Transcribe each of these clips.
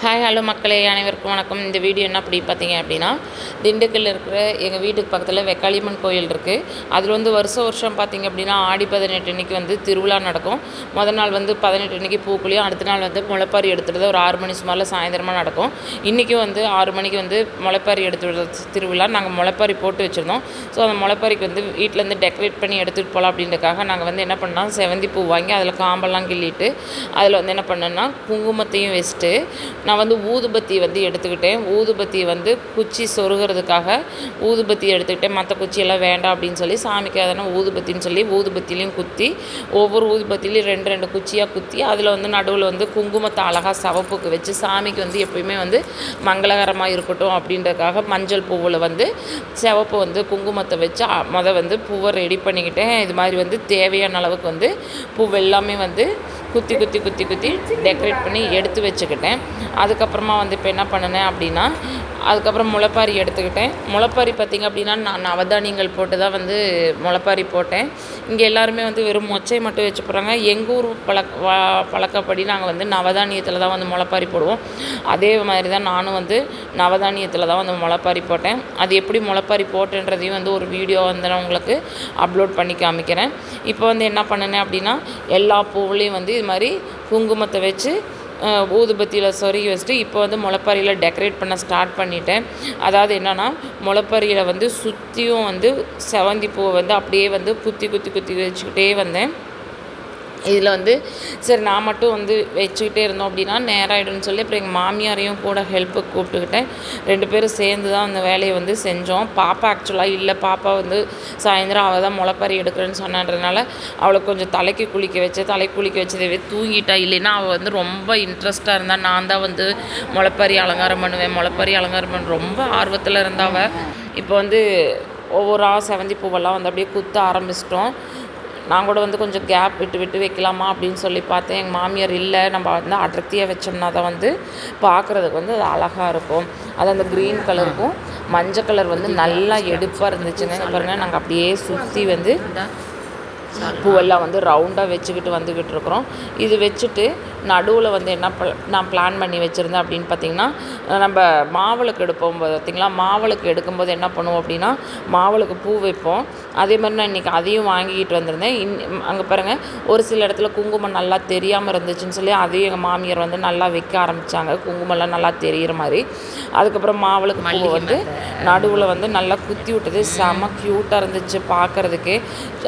Hi hello மக்களே, அனைவருக்கும் வணக்கம். இந்த வீடியோ என்ன அப்படி பார்த்தீங்க அப்படின்னா, திண்டுக்கல்லில் இருக்கிற எங்கள் வீட்டுக்கு பக்கத்தில் வெக்காளியம்மன் கோயில் இருக்குது. அதில் வந்து வருஷம் பார்த்தீங்க அப்படின்னா ஆடி 18 அன்றைக்கி வந்து திருவிழா நடக்கும். மொதல் நாள் வந்து 18 அன்றைக்கி பூக்குழியும், அடுத்த நாள் வந்து முளைப்பாரி எடுத்துகிட்டு ஒரு 6 மணி சுமாரில் சாயந்தரமாக நடக்கும். இன்றைக்கும் வந்து 6 மணிக்கு வந்து முளைப்பாரி எடுத்து திருவிழா. நாங்கள் முளைப்பாரி போட்டு வச்சுருந்தோம். ஸோ அந்த முளைப்பாரிக்கு வந்து வீட்டிலேருந்து டெக்கரேட் பண்ணி எடுத்துகிட்டு போகலாம் அப்படின்றதுக்காக நாங்கள் வந்து என்ன பண்ணோம், செவந்தி பூ வாங்கி அதில் காம்பெல்லாம் கிள்ளிட்டு அதில் வந்து என்ன பண்ணோன்னா குங்குமத்தையும் வச்சுட்டு நான் வந்து ஊதுபத்தி வந்து எடுத்துக்கிட்டேன். ஊதுபத்தி வந்து குச்சி சொருகிறதுக்காக ஊதுபத்தி எடுத்துக்கிட்டேன். மற்ற குச்சியெல்லாம் வேண்டாம் அப்படின்னு சொல்லி சாமிக்கு அதனால் ஊதுபத்தின்னு சொல்லி ஊதுபத்திலையும் குத்தி ஒவ்வொரு ஊதுபத்திலையும் 2 குச்சியாக குத்தி அதில் வந்து நடுவில் வந்து குங்குமத்தை அழகாக சிவப்புக்கு வச்சு சாமிக்கு வந்து எப்பயுமே வந்து மங்களகரமாக இருக்கட்டும் அப்படின்றதுக்காக மஞ்சள் பூவில் வந்து சிவப்பு வந்து குங்குமத்தை வச்சு வந்து பூவை ரெடி பண்ணிக்கிட்டேன். இது மாதிரி வந்து தேவையான அளவுக்கு வந்து பூ எல்லாமே வந்து குத்தி டெக்கரேட் பண்ணி எடுத்து வச்சுக்கிட்டேன். அதுக்கப்புறமா வந்து இப்போ என்ன பண்ணினேன் அப்படின்னா, அதுக்கப்புறம் முளைப்பாரி எடுத்துக்கிட்டேன். முளைப்பாரி பார்த்திங்க அப்படின்னா நான் நவதானியங்கள் போட்டு தான் வந்து முளைப்பாரி போட்டேன். இங்கே எல்லாருமே வந்து வெறும் மொச்சை மட்டும் வச்சு போகிறாங்க. எங்கள் ஊர் பழக்கப்படி நாங்கள் வந்து நவதானியத்தில் தான் வந்து முளைப்பாரி போடுவோம். அதே மாதிரி தான் நானும் வந்து நவதானியத்தில் தான் வந்து முளைப்பாரி போட்டேன். அது எப்படி முளைப்பாரி போட்டுன்றதையும் வந்து ஒரு வீடியோ வந்து நான் உங்களுக்கு அப்லோட் பண்ணி காமிக்கிறேன். இப்போ வந்து என்ன பண்ணினேன் அப்படின்னா, எல்லா பூவுலேயும் வந்து இது மாதிரி குங்குமத்தை வச்சு ஊதுபத்தியில் சொருகி வச்சுட்டு இப்போ வந்து முளைப்பாரியில் டெக்கரேட் பண்ண ஸ்டார்ட் பண்ணிட்டேன். அதாவது என்னென்னா, முளைப்பாரியில் வந்து சுற்றியும் வந்து செவந்தி பூவை வந்து அப்படியே வந்து குத்தி வச்சுக்கிட்டே வந்தேன். இதில் வந்து சரி நான் மட்டும் வந்து வச்சுக்கிட்டே இருந்தோம் அப்படின்னா நேரம் ஆகிடும்னு சொல்லி அப்புறம் எங்கள் மாமியாரையும் கூட ஹெல்ப்புக்கு கூப்பிட்டுக்கிட்டேன். 2 பேரும் சேர்ந்து தான் அந்த வேலையை வந்து செஞ்சோம். பாப்பா ஆக்சுவலாக இல்லை, பாப்பா வந்து சாயந்தரம் அவள் தான் முளைப்பாரி எடுக்கிறேன்னு சொன்னன்றதுனால அவளை கொஞ்சம் தலைக்கு குளிக்க வச்சதே தூங்கிட்டா. இல்லைன்னா அவள் வந்து ரொம்ப இன்ட்ரெஸ்ட்டாக இருந்தால் நான் தான் வந்து முளைப்பாரி அலங்காரம் பண்ணுவேன். ரொம்ப ஆர்வத்தில் இருந்தாவ. இப்போ வந்து ஒவ்வொரு செவந்தி பூவெல்லாம் வந்து அப்படியே குத்த ஆரம்பிச்சிட்டோம். நான் கூட வந்து கொஞ்சம் கேப் விட்டு வைக்கலாமா அப்படின்னு சொல்லி பார்த்தேன். எங்கள் மாமியார் இல்லை, நம்ம வந்து அடர்த்தியாக வச்சோம்னா தான் வந்து பார்க்குறதுக்கு வந்து அது அழகாக இருக்கும். அது அந்த க்ரீன் கலருக்கும் மஞ்சள் கலர் வந்து நல்லா எடுப்பாக இருந்துச்சுங்க. பாருங்கள், நாங்கள் அப்படியே சுற்றி வந்து பூவெல்லாம் வந்து ரவுண்டாக வந்துக்கிட்டு இருக்கிறோம். இது வச்சுட்டு நடுவில் வந்து என்ன நான் பிளான் பண்ணி வச்சுருந்தேன் அப்படின்னு பார்த்திங்கன்னா, நம்ம மாவிளக்கு எடுப்போம் பார்த்திங்களா, மாவிளக்கு எடுக்கும்போது என்ன பண்ணுவோம் அப்படின்னா, மாவிளக்கு பூ வைப்போம். அதே மாதிரி நான் இன்றைக்கி அதையும் வாங்கிக்கிட்டு வந்திருந்தேன். அங்கே பாருங்கள், ஒரு சில இடத்துல குங்குமம் நல்லா தெரியாமல் இருந்துச்சுன்னு சொல்லி அதையும் எங்கள் மாமியார் வந்து நல்லா வைக்க ஆரம்பித்தாங்க, குங்குமம்லாம் நல்லா தெரிகிற மாதிரி. அதுக்கப்புறம் மாவிளக்கு பூ வந்து நடுவில் வந்து நல்லா குத்தி விட்டது. செம க்யூட்டாக இருந்துச்சு பார்க்குறதுக்கு.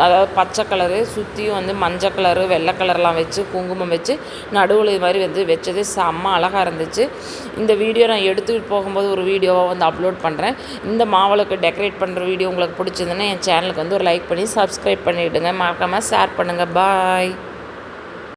அதாவது பச்சை கலரு சுற்றியும் வந்து மஞ்சள் கலரு வெள்ளை கலர்லாம் வச்சு குங்குமம் வச்சு நடுவில் இது மாதிரி வந்து வச்சது செம்ம அழகாக இருந்துச்சு. இந்த வீடியோ நான் எடுத்துகிட்டு போகும்போது ஒரு வீடியோவாக வந்து அப்லோட் பண்ணுறேன். இந்த மாவிளக்கு டெக்கரேட் பண்ணுற வீடியோ உங்களுக்கு பிடிச்சிருந்துன்னா என் சேனலுக்கு வந்து ஒரு லைக் பண்ணி சப்ஸ்கிரைப் பண்ணிவிடுங்க. மறக்காமல் ஷேர் பண்ணுங்கள். பாய்.